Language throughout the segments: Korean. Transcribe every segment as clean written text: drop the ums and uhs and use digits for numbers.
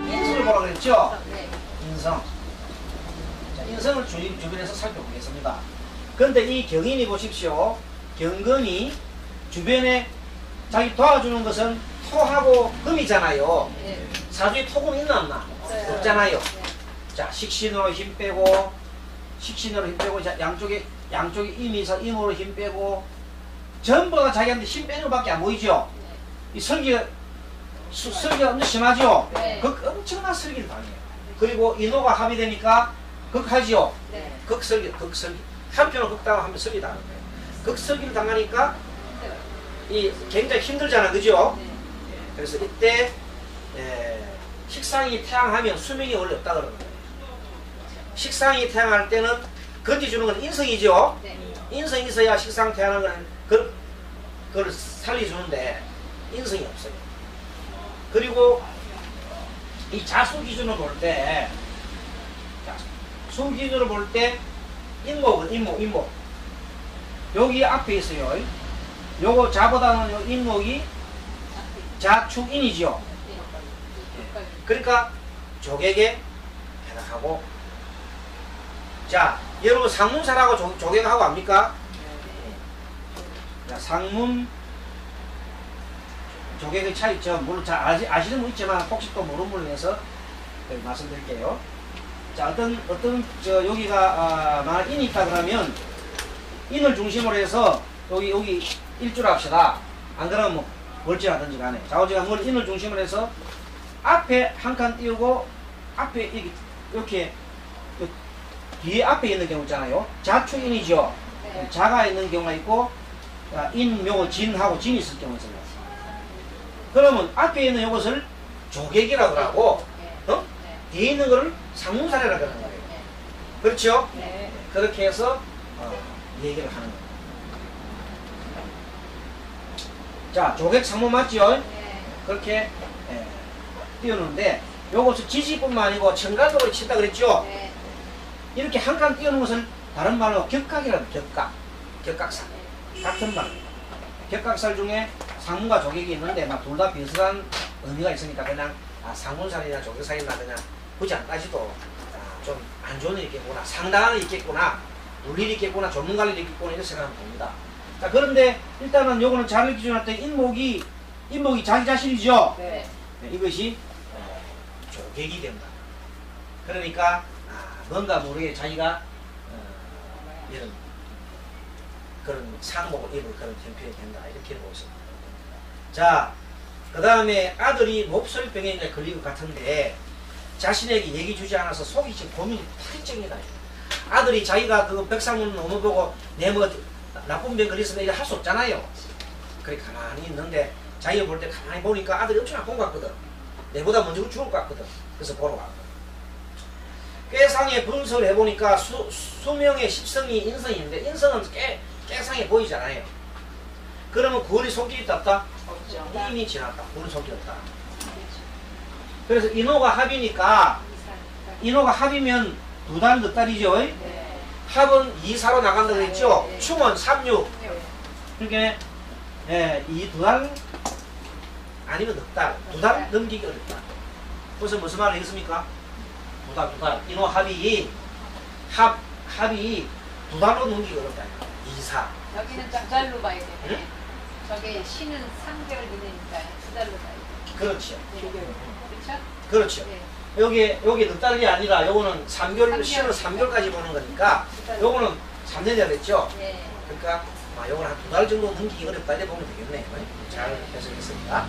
인성을 보라 그랬죠? 네. 인성. 자, 인성을 주변에서 살펴보겠습니다. 그런데 이 경인이 보십시오. 경금이 주변에 자기 도와주는 것은 토하고 금이잖아요. 네. 사주에 토금이 있나 없나? 없어요. 없잖아요. 네. 자, 식신으로 힘 빼고, 식신으로 힘 빼고, 자, 양쪽에 임이서 임으로 힘 빼고, 전부 다 자기한테 힘 빼는 것밖에 안 보이죠? 이 설기가 엄청 심하죠? 네. 엄청난 설기를 당해요. 그리고 인호가 합의되니까 극하지요? 네. 극설기. 한편은 극당하고 한편 설기 당하는 거예요. 극설기를 당하니까 이 굉장히 힘들잖아, 그죠? 네. 그래서 이때 식상이 태양하면 수명이 원래 없다 그러는 거예요. 식상이 태양할 때는 건지주는 건 인성이죠. 네. 인성이 있어야 식상 태양하는 거는 그걸 살려주는데 인성이 없어요. 그리고 이 자수 기준으로 볼 때, 수 기준으로 볼 때 인목은 인목. 여기 앞에 있어요. 요거 자보다는 요 인목이 자축인이죠. 그러니까 조객에 해당하고, 자, 여러분 상문사라고 조객하고 압니까? 자, 상문 조객의 차이점 물론 잘 아시는 분 있지만 혹시 또 모르는 분을 위해서 말씀드릴게요. 자, 어떤 여기가 만약 인이 있다 그러면 인을 중심으로 해서 여기 일주를 합시다. 안 그러면 뭐 멀찌하든지 간에 좌우지간 뭘 인을 중심으로 해서 앞에 한 칸 띄우고 앞에 이렇게 뒤에 앞에 있는 경우 있잖아요. 자축인이죠. 네. 자가 있는 경우가 있고 인묘 진하고 진이 있을 경우가 있습니다. 그러면 앞에 있는 이것을 조객이라고 하고 어? 뒤에 있는 것을 상문사례라고 하는 거예요. 그렇죠? 네. 그렇게 해서 얘기를 하는 거예요. 자, 조객 상문 맞죠? 네. 그렇게 띄우는데 요것을 지지뿐만 아니고 청각으로 친다 그랬죠? 네. 이렇게 한 칸 띄우는 것을 다른 말로 격각이라고 격각살. 같은 말. 격각살 중에 상문과 조객이 있는데 막 둘 다 비슷한 의미가 있으니까 그냥 상문살이나 조객살이나 그냥 굳이 안 따지도 좀 안 좋은 일이 있겠구나, 상당한 일이 있겠구나, 물일이 있겠구나, 전문가일 일이 있겠구나 이렇게 생각하면 됩니다. 자, 그런데 일단은 요거는 자를 기준할 때 인목이 자기 자신이죠. 네. 네, 이것이 조객이 된다. 그러니까 뭔가 모르게 자기가 이런 그런 상복을 입을 그런 형편이 된다 이렇게 보고 있습니다. 자, 그 다음에 아들이 몹설병에 걸린 것 같은데 자신에게 얘기 주지 않아서 속이 지금 고민이 탈정이다. 아들이 자기가 그 백상문 너무 보고 내 뭐 나쁜 병 걸렸으면 이래 할 수 없잖아요. 그래 가만히 있는데 자기가 볼 때 가만히 보니까 아들이 엄청 아픈 것 같거든. 내보다 먼저 죽을 것 같거든. 그래서 보러 갔거든. 꾀상의 분석을 해보니까 수명의 십성이 인성인데 인성은 꾀상에 보이잖아요. 그러면 구원이 손길이 있다 없다? 없죠. 이미 지났다. 구원이 손길이 없다. 그래서 인호가 합이니까 인호가 합이면 두 달 넉 달이죠. 네. 합은 2사로 나간다고 했죠. 네. 충은 3육. 네. 그러니까 이 두 달 아니면 넉 달. 두 달 넘기기 어렵다. 그래서 무슨 말을 했습니까? 두 달. 인호 합이 두 달로 넘기기 어렵다. 2사. 여기는 두 달로 봐야 되네. 응? 저게 신은 3개월 이내니까 두 달로 봐야 돼. 그렇죠. 그렇죠? 그렇죠. 네. 여기 넉 달이 아니라 요거는 3개월, 3개월. 신은 3개월까지 보는 거니까 요거는 3년이라 그랬죠. 네. 그러니까 요건 한 두 달 정도 넘기기 어렵다 이렇게 보면 되겠네. 잘 해석했습니다.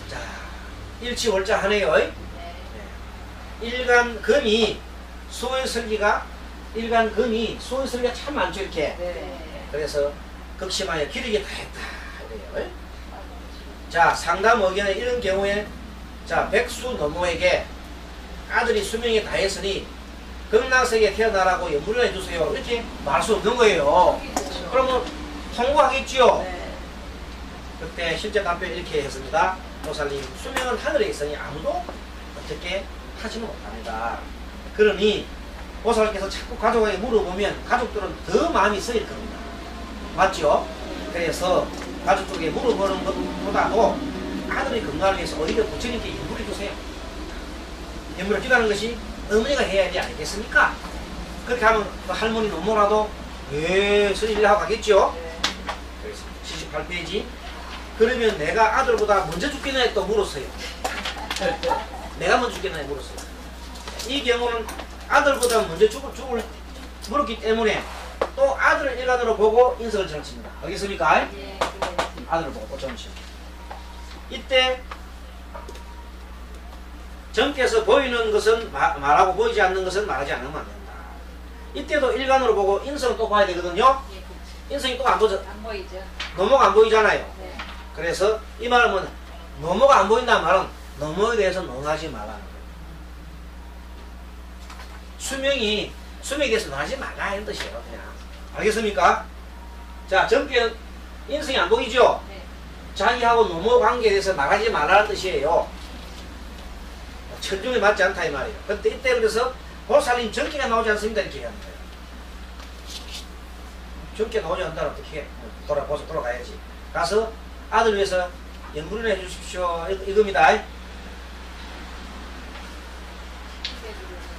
자, 일치월자하네요. 네. 일간금이 수의 설기가 참 많죠 이렇게. 네. 그래서 극심하여 기르게 다했다 이래요. 자, 상담 의견에 이런 경우에 자, 백수 노모에게 아들이 수명에 다했으니 극락세계에 태어나라고 연불을 해주세요 이렇게 말할 수 없는 거예요. 그러면 통보하겠지요. 네. 그때 실제 답변 이렇게 했습니다. 보살님, 수명은 하늘에 있으니 아무도 어떻게 하지는 못합니다. 그러니 보살께서 자꾸 가족에게 물어보면 가족들은 더 마음이 쓰일 겁니다. 맞죠? 그래서 가족들에게 물어보는 것보다도 아들의 건강을 위해서 오히려 부처님께 연물해 주세요. 연물해 주라는 것이 어머니가 해야 되지 않겠습니까? 그렇게 하면 그 할머니 노모라도 스님 일하고 가겠죠? 그래서 78페이지. 그러면 내가 아들보다 먼저 죽겠나 또 물었어요. 내가 먼저 죽겠나 물었어요. 이 경우는 아들보다 먼저 죽을 물었기 때문에 또 아들을 일간으로 보고 인석을 정칩니다. 알겠습니까? 예. 아들을 보고 또 정칩니다. 이때 정께서 보이는 것은 말하고 보이지 않는 것은 말하지 않으면 안 된다. 이때도 일간으로 보고 인성은 또 봐야 되거든요. 예, 그렇죠. 인성이 또 안 보죠. 안 보이죠? 노모가 안 보이잖아요. 네. 그래서 이 말은 뭐냐, 노모가 안 보인다는 말은 노모에 대해서 논하지 말라는 거예요. 수명에 대해서 논하지 말라 이런 뜻이에요. 그냥. 알겠습니까? 자, 정께는 인성이 안 보이죠? 네. 자기하고 노모 관계에 대해서 말하지 말라는 뜻이에요. 천중에 맞지 않다 이 말이에요. 그런데 이때 그래서 보살님 정기가 나오지 않습니다 이렇게 얘기하는 거예요. 정기 나오지 않다면 어떻게 해? 돌아가야지. 가서 아들 위해서 연구를 해주십시오. 이겁니다.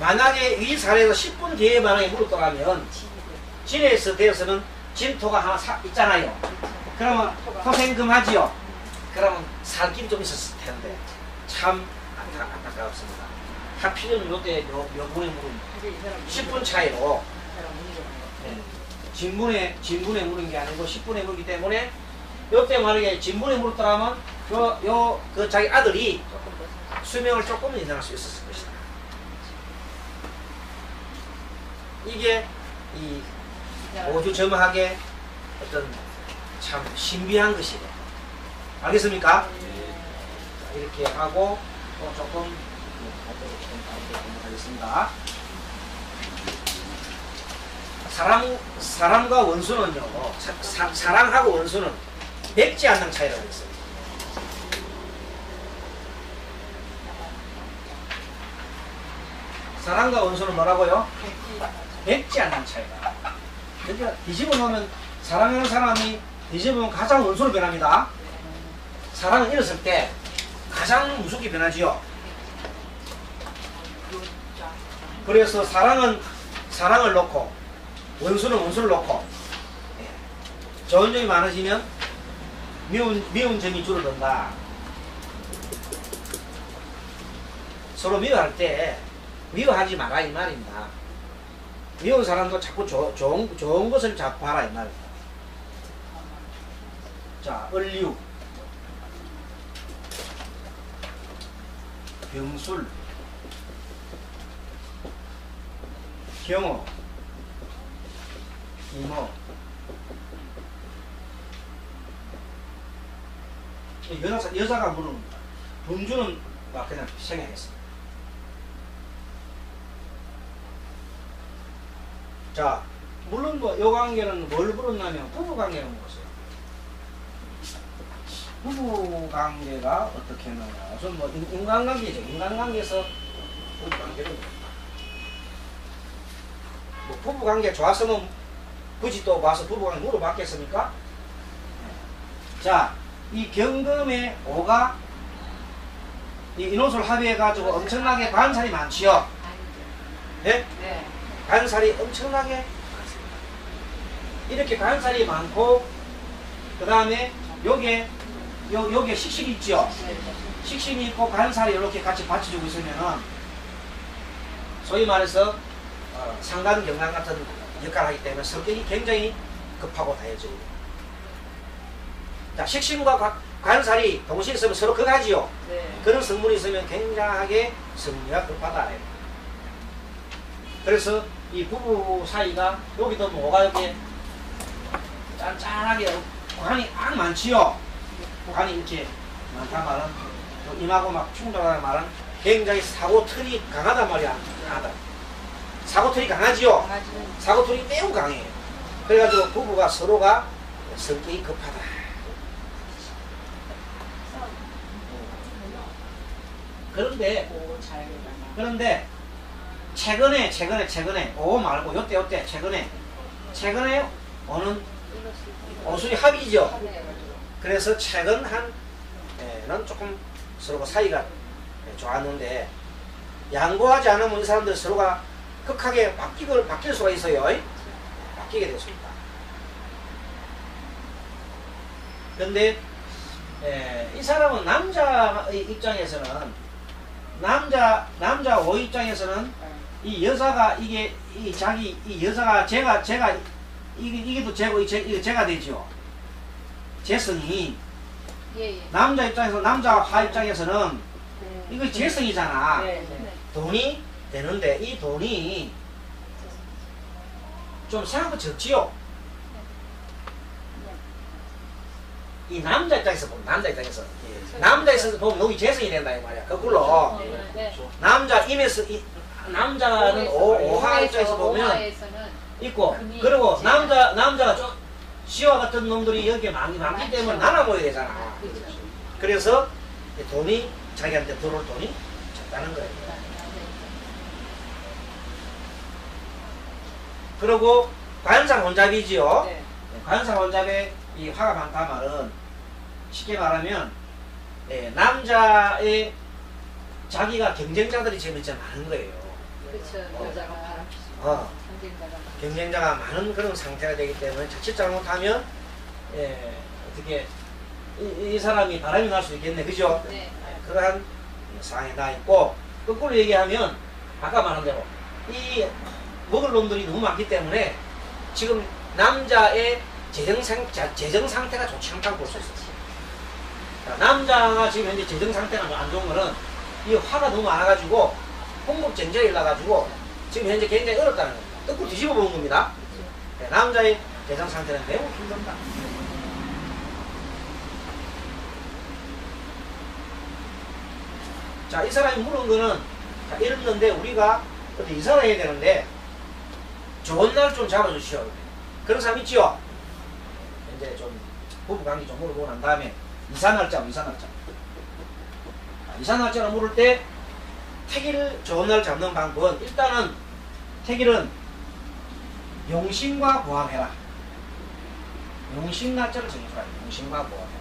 만약에 이 사례에서 10분 뒤에 만약에 물었더라면 진에서 되어서는 진토가 하나 있잖아요. 그러면 토생금하지요. 그러면 살길이 좀 있었을 텐데 참 안타깝습니다. 하필이면 요때 요 분의 물은 10분 차이로 진분에 물은 게 아니고 10분에 물기 때문에 요때 만약에 진분에 물었더라면 그 자기 아들이 수명을 조금 인상할 수 있었을 것이다. 이게 이 오주점하게 어떤 참 신비한 것이에요. 알겠습니까? 이렇게 하고 또 조금 하겠습니다. 사람과 원수는요, 사랑하고 원수는 맺지 않는 차이라고 했어요. 사랑과 원수는 뭐라고요? 맺지 않는 차이다. 그러니까 뒤집어 놓으면 사랑하는 사람이 뒤집어 놓으면 가장 원수로 변합니다. 사랑을 잃었을 때 가장 무섭게 변하지요. 그래서 사랑은 사랑을 놓고 원수는 원수를 놓고 좋은 점이 많아지면 미운 점이 줄어든다. 서로 미워할 때 미워하지 마라 이 말입니다. 미운 사람도 자꾸 좋은 것을 자꾸 봐라 이 말입니다. 자, 을류, 병술, 경호, 이모. 여자가 물은 분주는 막 그냥 생각했습니다. 자, 물론 뭐 요 관계는 뭘 물었냐면 부부 관계를 물었어요. 부부 관계가 어떻게 했느냐. 우선 뭐 인간관계죠. 인간관계에서 부부 관계를 물었다. 뭐 부부 관계 좋았으면 굳이 또 와서 부부 관계 물어봤겠습니까? 자, 이 경금의 오가 이 인호술 합의해가지고 엄청나게 관살이 많지요. 네? 네. 관살이 엄청나게 많습니다. 이렇게 관살이 많고 그 다음에 요게 식신이 있죠. 식신이 있고 관살이 이렇게 같이 받쳐주고 있으면은 소위 말해서 상간경랑 같은 역할을 하기 때문에 성격이 굉장히 급하고 다해져요. 자, 식신과 관살이 동시에 있으면 서로 극하지요. 네. 그런 성분이 있으면 굉장하게 성리가 급하다. 그래서 이 부부 사이가 여기도 뭐가 이렇게 짠짠하게 관이 악 많지요. 관이 이렇게 많단 말은 임하고 막 충돌하는 말은 굉장히 사고틀이 강하단 말이야. 강하다. 사고틀이 강하지요. 사고틀이 매우 강해요. 그래가지고 부부가 서로가 성격이 급하다. 그런데 최근에 오 말고 요때 최근에 오는 오술이 합이죠. 그래서 최근 한는 조금 서로가 사이가 좋았는데 양보하지 않으면 이 사람들 서로가 극하게 바뀔 수가 있어요. 바뀌게 됐습니다. 근데 이 사람은 남자 입장에서는 남자 O 입장에서는 이 여자가 이 여자가 제가 이게 또 이게 제가 되죠. 재성이 예. 남자 입장에서 남자 화 입장에서는 이거 재성이잖아. 네. 돈이 되는데 이 돈이 좀 생각보다 적지요. 이 남자 입장에서 보면 남자 입장에서 보면 너희 재성이 된다 이 말이야. 거꾸로 남자임에서 남자는 오화 입장에서 보면 오화에서는 있고 금이 그리고 제가- 남자가 좀 시와 같은 놈들이 여기에 많기 때문에 나눠 모여야 되잖아. 그렇죠. 그래서 돈이 자기한테 들어올 돈이 적다는 거예요. 그리고 관상 혼잡이지요. 네. 관상 혼잡의 이 화가 많다 말은 쉽게 말하면 남자의 자기가 경쟁자들이 지금 진짜 많은 거예요. 그렇죠. 여자가 바람피죠. 경쟁자가 많죠. 경쟁자가 많은 그런 상태가 되기 때문에 자칫 잘못하면 어떻게 이 사람이 바람이 날 수 있겠네, 그죠? 네. 그러한 상황에 나 있고 거꾸로 얘기하면 아까 말한 대로 이 먹을 놈들이 너무 많기 때문에 지금 남자의 재정 상태가 좋지 않다고 볼 수 있어요. 남자가 지금 현재 재정 상태가 안 좋은 거는 이 화가 너무 많아가지고 홍목전쟁이 일어나가지고 지금 현재 굉장히 어렵다는 겁니다. 거꾸로 뒤집어 보는 겁니다. 남자의 재정 상태는 매우 힘든다. 자, 이 사람이 물은 거는 이랬는데 우리가 어디 이사를 해야 되는데 좋은 날 좀 잡아주시오. 그런 사람 있지요? 이제 좀 부부관계 좀 물어보고 난 다음에 이사 날짜로. 이사 날짜로 물을 때 택일 좋은 날 잡는 방법은 일단은 택일은 용신과 보합해라. 용신 날짜를 정해줘라. 용신과 보합해라.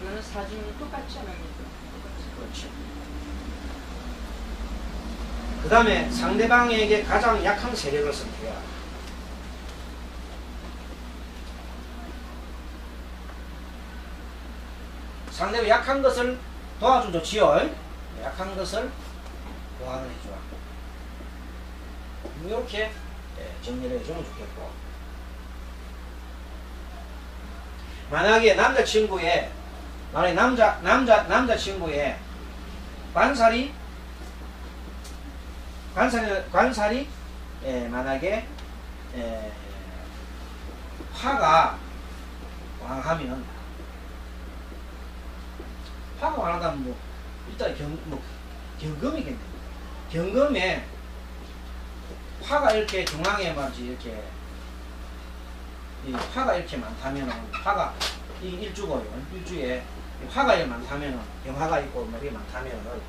이거는 사진이 똑같지 않아요? 그렇지. 그 다음에 상대방에게 가장 약한 세력을 선택해라. 상대가 약한 것을 도와주면 좋지요. 약한 것을 보완을 해주라. 이렇게 정리를 해주면 좋겠고. 만약에 남자친구의 관살이 만약에 화가 왕하면 화가 왕하다면 뭐 일단 경금이겠네. 경금에 화가 이렇게 중앙에 말이지 이렇게 이 화가 이렇게 많다면은 화가 이 일주고요. 일주에 화가 이렇게 많다면은 병화가 있고 뭐 이게 많다면은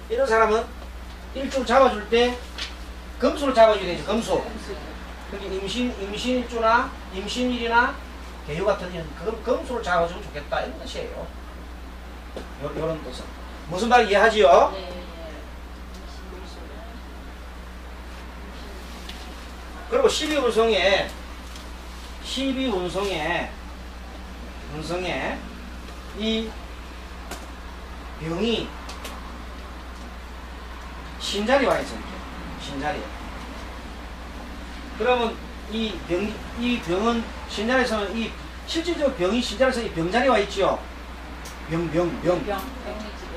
이런 사람은 일주를 잡아줄 때 금수를 잡아줘야 되죠. 금수. 그게 임신일주나 임신일이나 개유 같은 이런 금수를 잡아주면 좋겠다 이런 뜻이에요. 요런 뜻은 무슨 말 이해하지요? 네. 그리고 12운성에 이 병이 신자리 와 있어. 신자리에. 그러면 이 병은 신자리에서는 실질적으로 병이 신자리에서 이 병자리 와 있죠.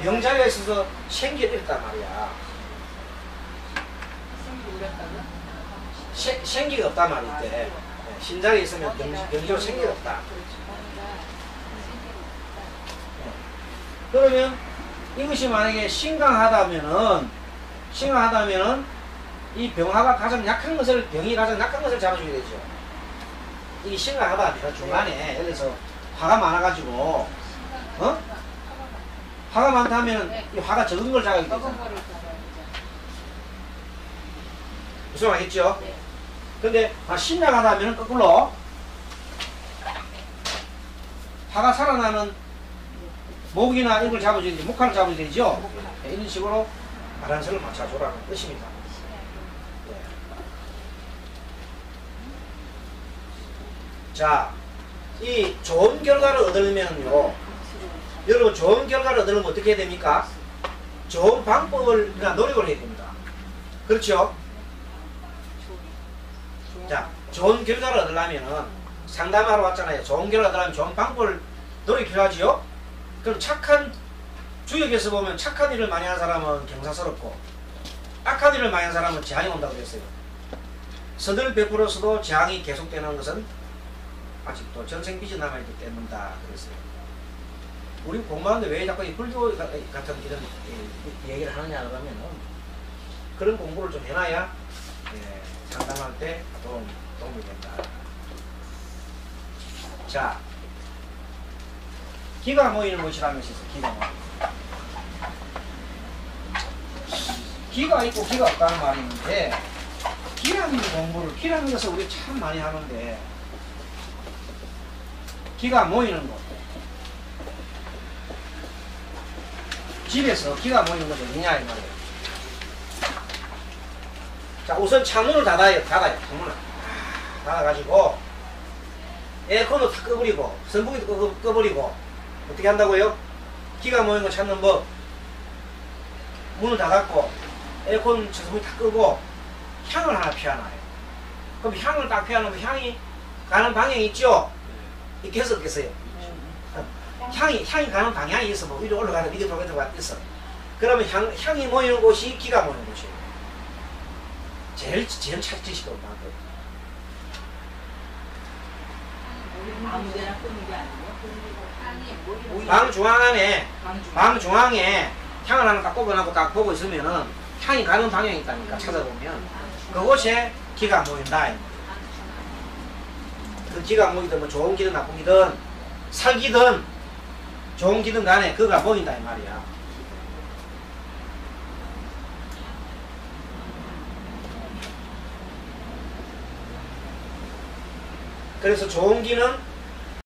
병자리가 있어서 생기가 말이야. 생기가 없단 말이야. 이때. 신자리에 있으면 병자로 생기가 없다. 그러면 이것이 만약에 심각하다면은 이 병화가 가장 약한 것을 병이 가장 약한 것을 잡아줘야 되죠. 이게 심각하다면 중간에 예를 들어서 화가 많아가지고 화가 많다면 이 화가 적은 걸 잡아야 되잖아. 무슨 말이겠죠? 근데 심각하다면 거꾸로 화가 살아나는 목이나 이걸 잡아줘야 되지, 목화를 잡아야 되죠. 네, 이런 식으로 바란스를 맞춰줘라는 뜻입니다. 네. 자, 이 좋은 결과를 얻으려면요, 여러분 좋은 결과를 얻으려면 어떻게 해야 됩니까? 좋은 방법을, 노력을 해야 됩니다. 그렇죠? 자, 좋은 결과를 얻으려면은 상담하러 왔잖아요. 좋은 결과 얻으려면 좋은 방법을 노력이 필요하지요? 그럼 착한, 주역에서 보면 착한 일을 많이 하는 사람은 경사스럽고 악한 일을 많이 하는 사람은 재앙이 온다고 그랬어요. 선을 베풀어서도 재앙이 계속되는 것은 아직도 전생 빚이 남아있기 때문이다 그랬어요. 우리 공부하는데 왜 자꾸 이 불교 같은 이런 얘기를 하느냐 그러면은 그런 공부를 좀 해놔야 상담할 때 도움이 된다. 자, 기가 모이는 곳이라는 것이 있어. 기가 모이는 기가 있고 기가 없다는 말이 있는데, 기라는 공부를, 기라는 것을 우리 참 많이 하는데, 기가 모이는 곳, 집에서 기가 모이는 곳이 어디냐 이 말이에요. 자, 우선 창문을 닫아요. 창문을 닫아가지고 에어컨도 다 꺼버리고 선풍기도 꺼버리고 어떻게 한다고요? 기가 모이는 거 찾는 법. 문을 닫았고 에어컨 선풍기 다 끄고 향을 하나 피워놔요. 그럼 향을 딱 피워놓으면 향이 가는 방향이 있죠? 있겠어 없겠어요? 향이 가는 방향이 있어. 뭐 위로 올라가는 위로 올라가는 있어. 그러면 향이 모이는 곳이 기가 모이는 곳이에요. 제일 찾으시고 없는 거예요. 아무데나 끄는 게 아니고 방 중앙에 향을 하나 딱 꼽아놓고 딱 보고 있으면은 향이 가는 방향이 있다니까. 찾아보면 그곳에 기가 모인다. 그 기가 모이든 뭐 좋은 기든 나쁜 기든 살기든 좋은 기든 간에 그가 모인다 이 말이야. 그래서 좋은 기는